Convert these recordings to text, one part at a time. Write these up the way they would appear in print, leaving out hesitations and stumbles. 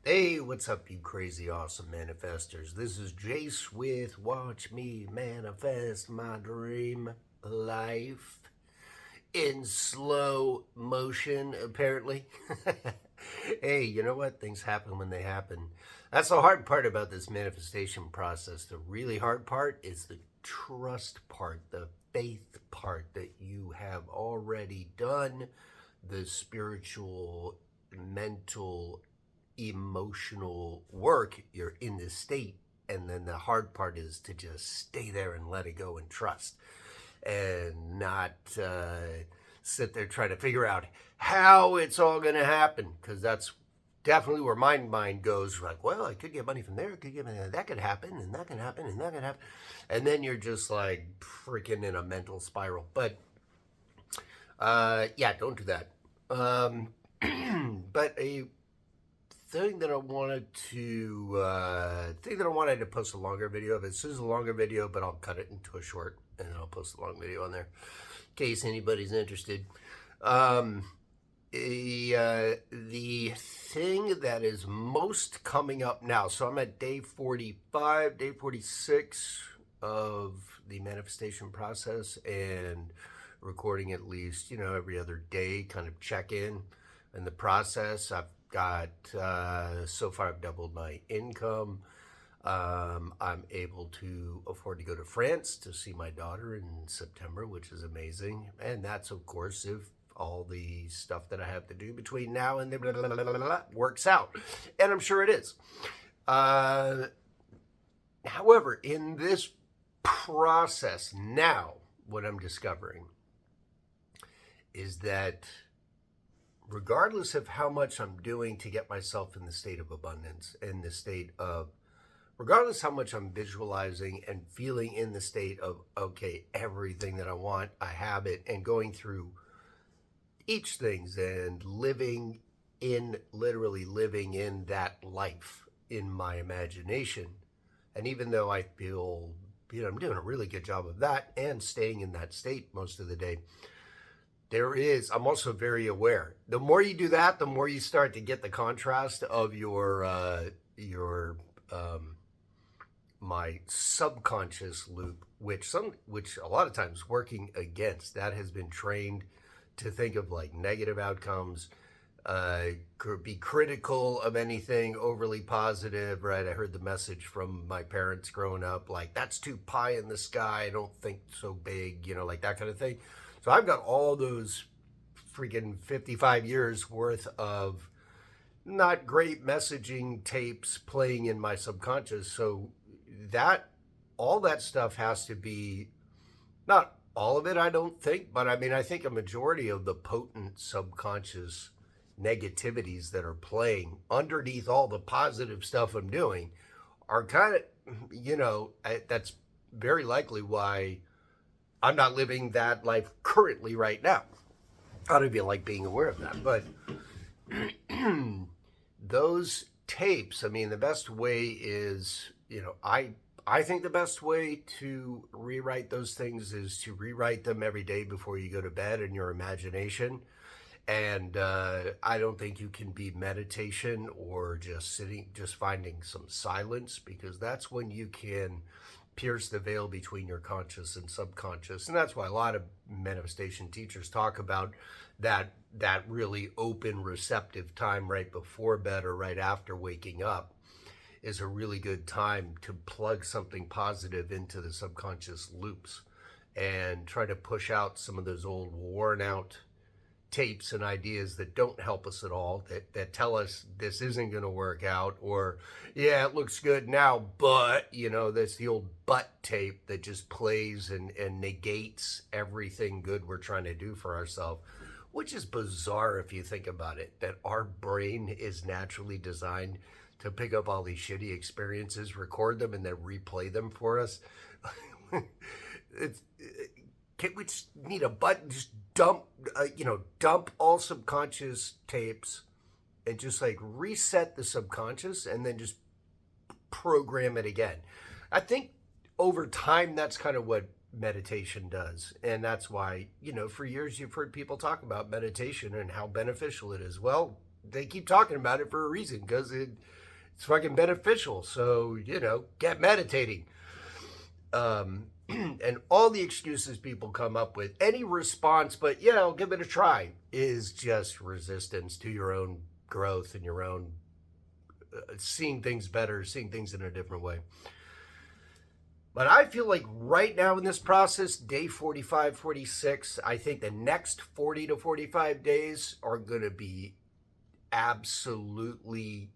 Hey, what's up, you crazy awesome manifestors? This is Jace with Watch Me Manifest My Dream Life in slow motion, apparently. Hey, you know what? Things happen when they happen. That's the hard part about this manifestation process. The really hard part is the trust part, the faith part that you have already done, the spiritual, mental, emotional work. You're in this state, and then the hard part is to just stay there and let it go and trust, and not sit there trying to figure out how it's all going to happen, because that's definitely where my mind goes. Like, well, I could get money from there, I could get money, that could happen, and that can happen, and that can happen, and then you're just like freaking in a mental spiral. But yeah, don't do that. But a thing that I wanted to post a longer video of. This is a longer video, but I'll cut it into a short, and then I'll post a long video on there in case anybody's interested. The thing that is most coming up now. So I'm at day 45, day 46 of the manifestation process, and recording at least every other day, kind of check in the process. I've got so far I've doubled my income. I'm able to afford to go to France to see my daughter in September, which is amazing. And that's, of course, if all the stuff that I have to do between now and then works out. And I'm sure it is. However, in this process now, what I'm discovering is that regardless of how much I'm doing to get myself in the state of abundance, in the state of, regardless how much I'm visualizing and feeling in the state of, okay, everything that I want, I have it, and going through each things and literally living in that life in my imagination. And even though I feel, I'm doing a really good job of that and staying in that state most of the day, I'm also very aware. The more you do that, the more you start to get the contrast of my subconscious loop, which a lot of times working against. That has been trained to think of like negative outcomes, be critical of anything overly positive, right? I heard the message from my parents growing up, like, that's too pie in the sky, don't think so big, like that kind of thing. So I've got all those freaking 55 years worth of not great messaging tapes playing in my subconscious. So all that stuff has to be, not all of it, I don't think, but I mean, I think a majority of the potent subconscious negativities that are playing underneath all the positive stuff I'm doing are kind of, that's very likely why I'm not living that life currently right now. I don't even like being aware of that. But those tapes, I mean, the best way is, I think the best way to rewrite those things is to rewrite them every day before you go to bed in your imagination. And I don't think you can be meditation or just finding some silence, because that's when you can pierce the veil between your conscious and subconscious. And that's why a lot of manifestation teachers talk about that really open, receptive time right before bed or right after waking up is a really good time to plug something positive into the subconscious loops and try to push out some of those old worn out tapes and ideas that don't help us at all, that tell us this isn't going to work out, or yeah, it looks good now, but that's the old but tape that just plays and negates everything good we're trying to do for ourselves, which is bizarre if you think about it, that our brain is naturally designed to pick up all these shitty experiences, record them, and then replay them for us. We just need a button, just dump all subconscious tapes and just like reset the subconscious and then just program it again. I think over time, that's kind of what meditation does. And that's why, for years you've heard people talk about meditation and how beneficial it is. Well, they keep talking about it for a reason, because it's fucking beneficial. So, get meditating. And all the excuses people come up with, any response, but give it a try, is just resistance to your own growth and your own seeing things better, seeing things in a different way. But I feel like right now in this process, day 45, 46, I think the next 40 to 45 days are going to be absolutely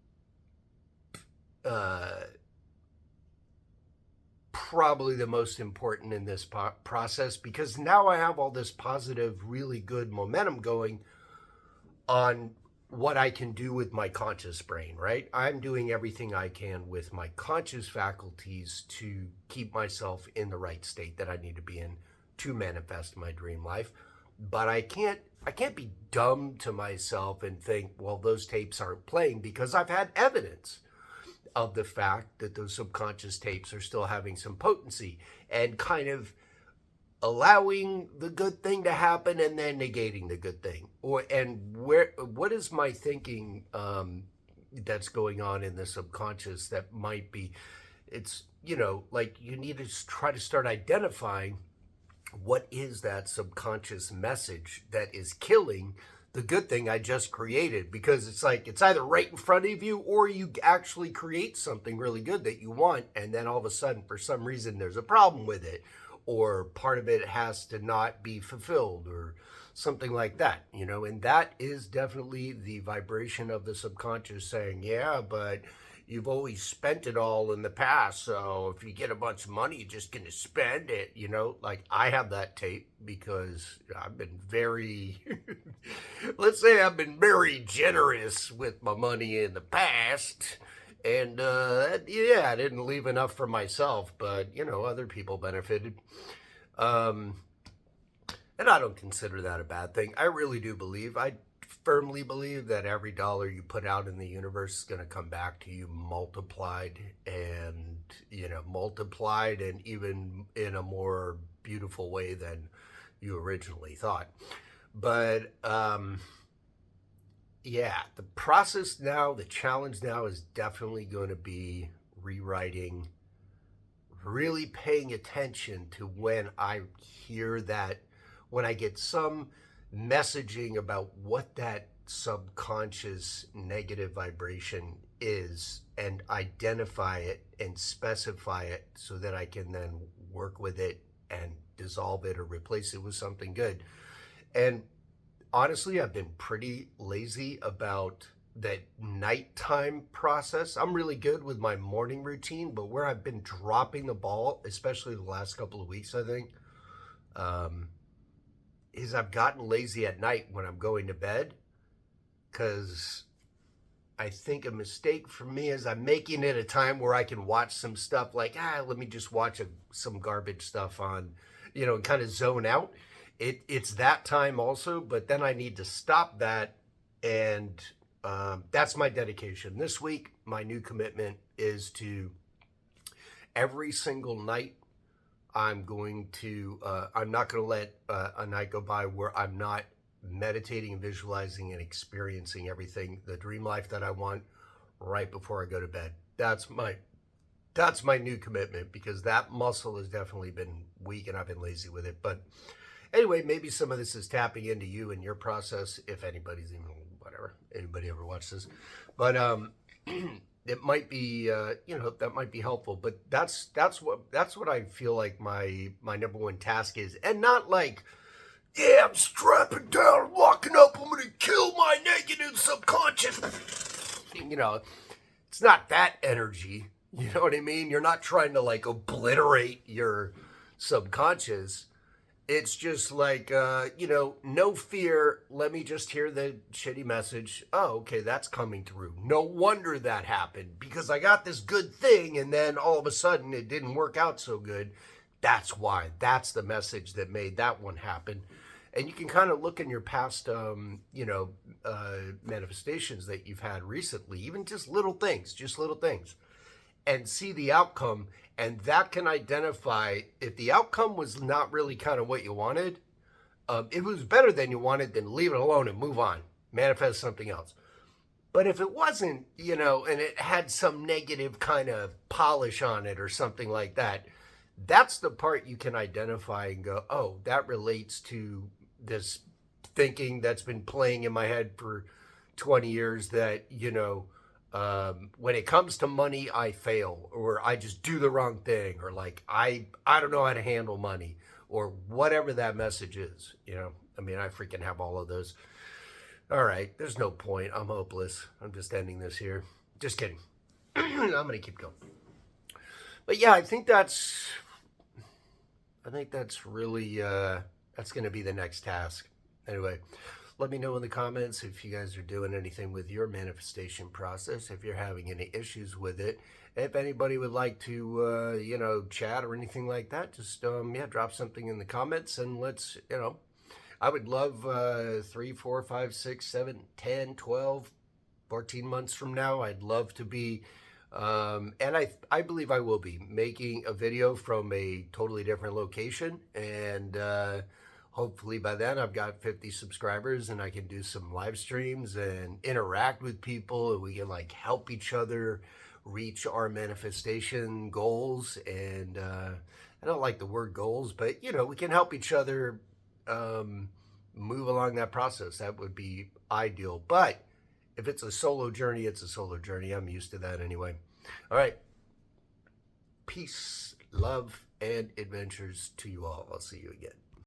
probably the most important in this process, because now I have all this positive, really good momentum going on what I can do with my conscious brain, right? I'm doing everything I can with my conscious faculties to keep myself in the right state that I need to be in to manifest my dream life. But I can't be dumb to myself and think, well, those tapes aren't playing, because I've had evidence of the fact that those subconscious tapes are still having some potency and kind of allowing the good thing to happen and then negating the good thing. What is my thinking that's going on in the subconscious that might be, it's, like, you need to try to start identifying what is that subconscious message that is killing the good thing I just created, because it's like it's either right in front of you, or you actually create something really good that you want, and then all of a sudden, for some reason, there's a problem with it, or part of it has to not be fulfilled, or something like that, and that is definitely the vibration of the subconscious saying, yeah, but you've always spent it all in the past, so if you get a bunch of money, you're just going to spend it, like I have that tape, because I've been very, let's say I've been very generous with my money in the past. And I didn't leave enough for myself, but other people benefited. And I don't consider that a bad thing. I really do believe, I firmly believe that every dollar you put out in the universe is going to come back to you multiplied, and multiplied, and even in a more beautiful way than you originally thought. But the process now, the challenge now, is definitely going to be rewriting, really paying attention to when I hear that, when I get some messaging about what that subconscious negative vibration is, and identify it and specify it so that I can then work with it and dissolve it or replace it with something good. And honestly, I've been pretty lazy about that nighttime process. I'm really good with my morning routine, but where I've been dropping the ball, especially the last couple of weeks, I think, is I've gotten lazy at night when I'm going to bed, because I think a mistake for me is I'm making it a time where I can watch some stuff like, let me just watch some garbage stuff on, and kind of zone out. It's that time also, but then I need to stop that, and that's my dedication. This week, my new commitment is to, every single night, I'm not going to let a night go by where I'm not meditating and visualizing and experiencing everything, the dream life that I want, right before I go to bed. That's my new commitment, because that muscle has definitely been weak and I've been lazy with it. But anyway, maybe some of this is tapping into you and your process, if anybody's even, anybody ever watched this. But it might be, that might be helpful. But that's what I feel like my number one task is. And not like, yeah, I'm strapping down, locking up, I'm going to kill my negative subconscious. It's not that energy. You know what I mean? You're not trying to like obliterate your subconscious. It's just like, no fear. Let me just hear the shitty message. Oh, okay, that's coming through. No wonder that happened, because I got this good thing and then all of a sudden it didn't work out so good. That's why. That's the message that made that one happen. And you can kind of look in your past, manifestations that you've had recently, even just little things, and see the outcome. And that can identify if the outcome was not really kind of what you wanted. If it was better than you wanted, then leave it alone and move on. Manifest something else. But if it wasn't, and it had some negative kind of polish on it or something like that, that's the part you can identify and go, oh, that relates to this thinking that's been playing in my head for 20 years that, when it comes to money, I fail, or I just do the wrong thing, or like, I don't know how to handle money, or whatever that message is. I mean, I freaking have all of those. All right, there's no point. I'm hopeless. I'm just ending this here. Just kidding. I'm going to keep going. But yeah, I think that's really that's going to be the next task. Anyway, let me know in the comments if you guys are doing anything with your manifestation process, if you're having any issues with it. If anybody would like to, chat or anything like that, just, drop something in the comments and let's, I would love 3, 4, 5, 6, 7, 10, 12, 14 months from now. I'd love to be, and I believe I will be making a video from a totally different location. And hopefully by then I've got 50 subscribers and I can do some live streams and interact with people, and we can like help each other reach our manifestation goals. And I don't like the word goals, but we can help each other move along that process. That would be ideal. But if it's a solo journey, it's a solo journey. I'm used to that anyway. All right. Peace, love, and adventures to you all. I'll see you again.